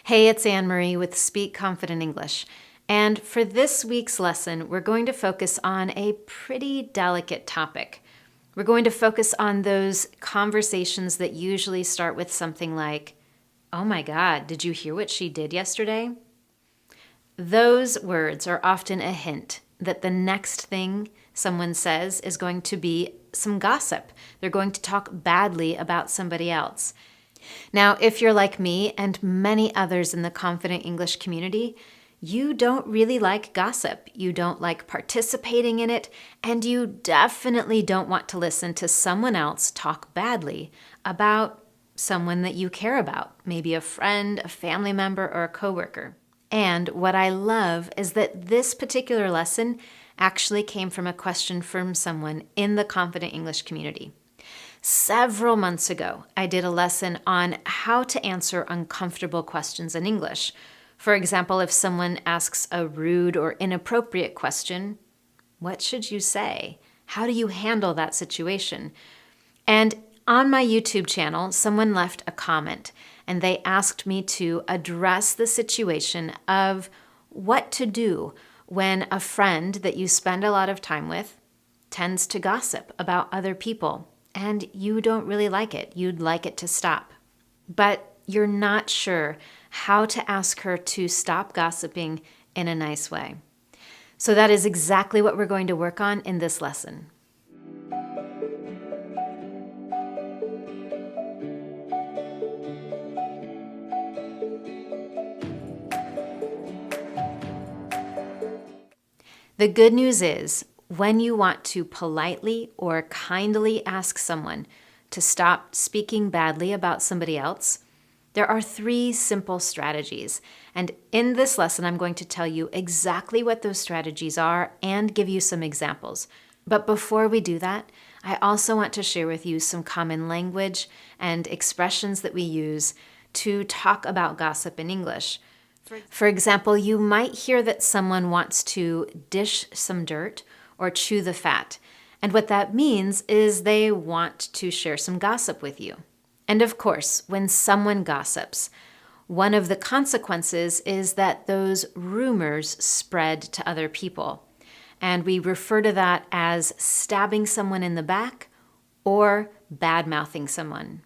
Hey, it's Annemarie with Speak Confident English. And for this week's lesson, we're going to focus on a pretty delicate topic. We're going to focus on those conversations that usually start with something like, "Oh my God, did you hear what she did yesterday?" Those words are often a hint that the next thing someone says is going to be some gossip. They're going to talk badly about somebody else. Now, if you're like me and many others in the Confident English community, you don't really like gossip. You don't like participating in it, and you definitely don't want to listen to someone else talk badly about someone that you care about, maybe a friend, a family member, or a coworker. And what I love is that this particular lesson actually came from a question from someone in the Confident English community. Several months ago, I did a lesson on how to answer uncomfortable questions in English. For example, if someone asks a rude or inappropriate question, what should you say? How do you handle that situation? And on my YouTube channel, someone left a comment, and they asked me to address the situation of what to do when a friend that you spend a lot of time with tends to gossip about other people. And you don't really like it. You'd like it to stop. But you're not sure how to ask her to stop gossiping in a nice way. So that is exactly what we're going to work on in this lesson. The good news is, when you want to politely or kindly ask someone to stop speaking badly about somebody else, there are 3 simple strategies. And in this lesson, I'm going to tell you exactly what those strategies are and give you some examples. But before we do that, I also want to share with you some common language and expressions that we use to talk about gossip in English. For example, you might hear that someone wants to dish some dirt or chew the fat. And what that means is they want to share some gossip with you. And of course, when someone gossips, one of the consequences is that those rumors spread to other people. And we refer to that as stabbing someone in the back or bad-mouthing someone.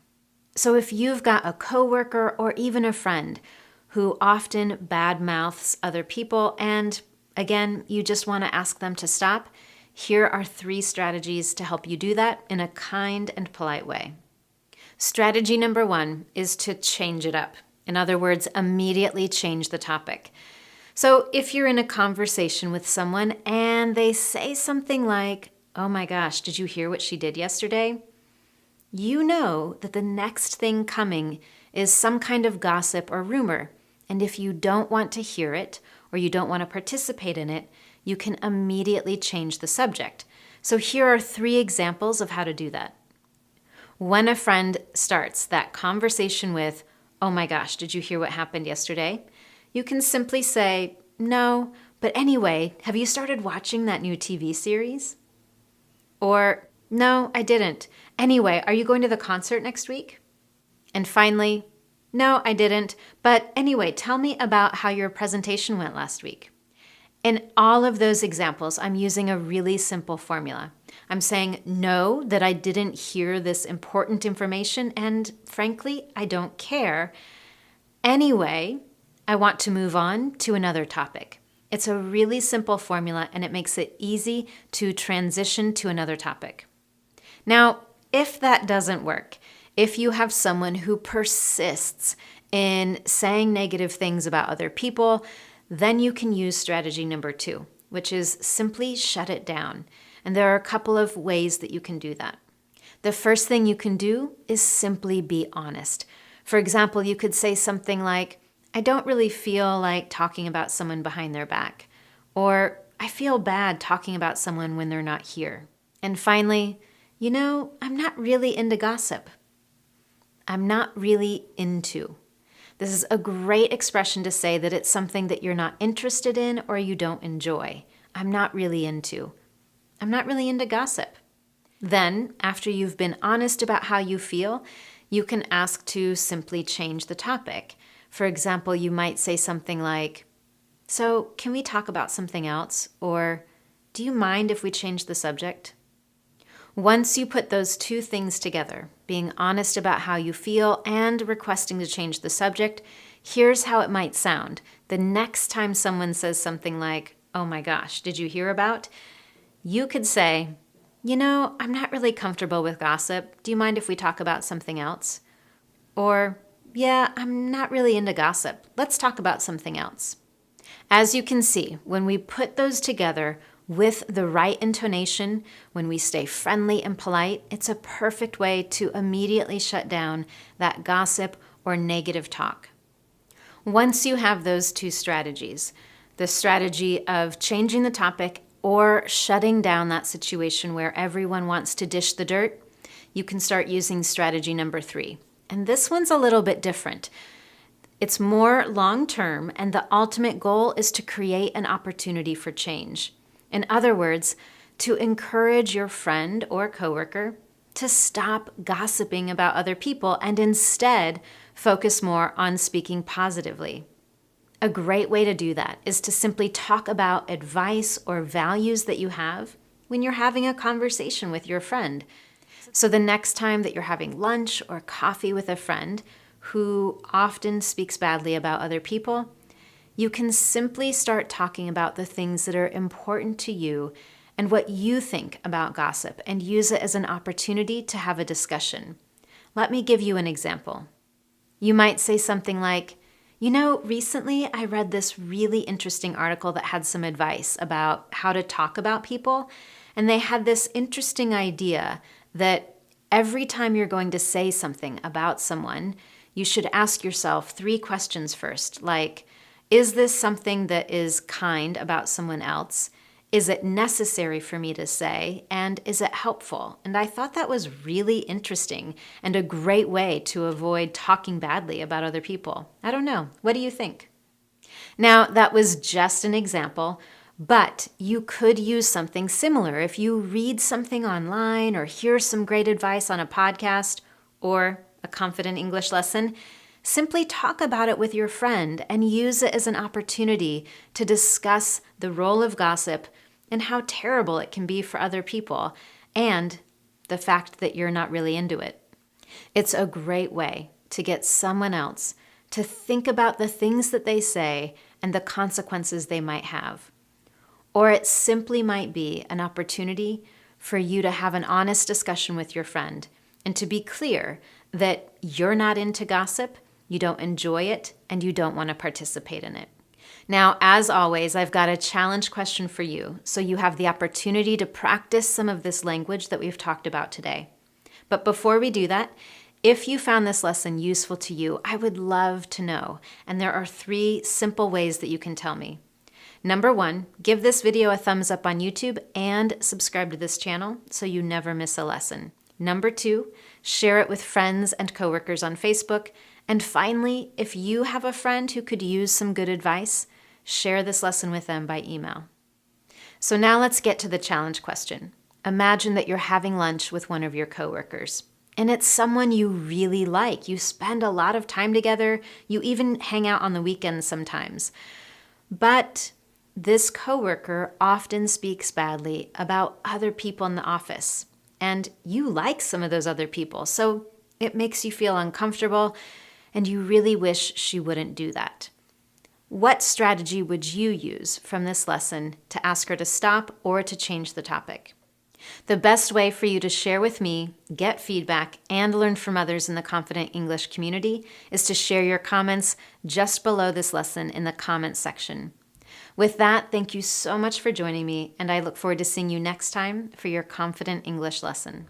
So if you've got a coworker or even a friend who often bad-mouths other people and again, you just want to ask them to stop, here are 3 strategies to help you do that in a kind and polite way. Strategy number 1 is to change it up. In other words, immediately change the topic. So if you're in a conversation with someone and they say something like, "Oh my gosh, did you hear what she did yesterday?" You know that the next thing coming is some kind of gossip or rumor. And if you don't want to hear it, or you don't want to participate in it, you can immediately change the subject. So here are 3 examples of how to do that. When a friend starts that conversation with, "Oh my gosh, did you hear what happened yesterday?" you can simply say, "No, but anyway, have you started watching that new TV series?" Or, "No, I didn't. Anyway, are you going to the concert next week?" And finally, "No, I didn't. But anyway, tell me about how your presentation went last week." In all of those examples, I'm using a really simple formula. I'm saying, no, that I didn't hear this important information, and frankly, I don't care. Anyway, I want to move on to another topic. It's a really simple formula, and it makes it easy to transition to another topic. Now, if that doesn't work, if you have someone who persists in saying negative things about other people, then you can use strategy number 2, which is simply shut it down. And there are a couple of ways that you can do that. The first thing you can do is simply be honest. For example, you could say something like, "I don't really feel like talking about someone behind their back," or "I feel bad talking about someone when they're not here." And finally, "I'm not really into gossip." I'm not really into. This is a great expression to say that it's something that you're not interested in or you don't enjoy. I'm not really into. I'm not really into gossip. Then, after you've been honest about how you feel, you can ask to simply change the topic. For example, you might say something like, "So, can we talk about something else?" Or, "Do you mind if we change the subject?" Once you put those two things together, being honest about how you feel and requesting to change the subject, here's how it might sound the next time someone says something like, "Oh my gosh, did you hear about?" You could say, "I'm not really comfortable with gossip. Do you mind if we talk about something else?" Or, "Yeah, I'm not really into gossip. Let's talk about something else." As you can see, when we put those together with the right intonation, when we stay friendly and polite, it's a perfect way to immediately shut down that gossip or negative talk. Once you have those two strategies, the strategy of changing the topic or shutting down that situation where everyone wants to dish the dirt, you can start using strategy number 3. And this one's a little bit different. It's more long-term, and the ultimate goal is to create an opportunity for change. In other words, to encourage your friend or coworker to stop gossiping about other people and instead focus more on speaking positively. A great way to do that is to simply talk about advice or values that you have when you're having a conversation with your friend. So the next time that you're having lunch or coffee with a friend who often speaks badly about other people, you can simply start talking about the things that are important to you and what you think about gossip and use it as an opportunity to have a discussion. Let me give you an example. You might say something like, recently I read this really interesting article that had some advice about how to talk about people, and they had this interesting idea that every time you're going to say something about someone, you should ask yourself 3 questions first, like, is this something that is kind about someone else? Is it necessary for me to say? And is it helpful? And I thought that was really interesting and a great way to avoid talking badly about other people. I don't know. What do you think? Now, that was just an example, but you could use something similar if you read something online or hear some great advice on a podcast or a confident English lesson. Simply talk about it with your friend and use it as an opportunity to discuss the role of gossip and how terrible it can be for other people and the fact that you're not really into it. It's a great way to get someone else to think about the things that they say and the consequences they might have. Or it simply might be an opportunity for you to have an honest discussion with your friend and to be clear that you're not into gossip, you don't enjoy it, and you don't want to participate in it. Now, as always, I've got a challenge question for you, so you have the opportunity to practice some of this language that we've talked about today. But before we do that, if you found this lesson useful to you, I would love to know, and there are 3 simple ways that you can tell me. Number 1, give this video a thumbs up on YouTube and subscribe to this channel so you never miss a lesson. Number 2, share it with friends and coworkers on Facebook. And finally, if you have a friend who could use some good advice, share this lesson with them by email. So now let's get to the challenge question. Imagine that you're having lunch with one of your coworkers, and it's someone you really like. You spend a lot of time together. You even hang out on the weekends sometimes. But this coworker often speaks badly about other people in the office, and you like some of those other people, so it makes you feel uncomfortable, and you really wish she wouldn't do that. What strategy would you use from this lesson to ask her to stop or to change the topic? The best way for you to share with me, get feedback, and learn from others in the Confident English community is to share your comments just below this lesson in the comments section. With that, thank you so much for joining me, and I look forward to seeing you next time for your Confident English lesson.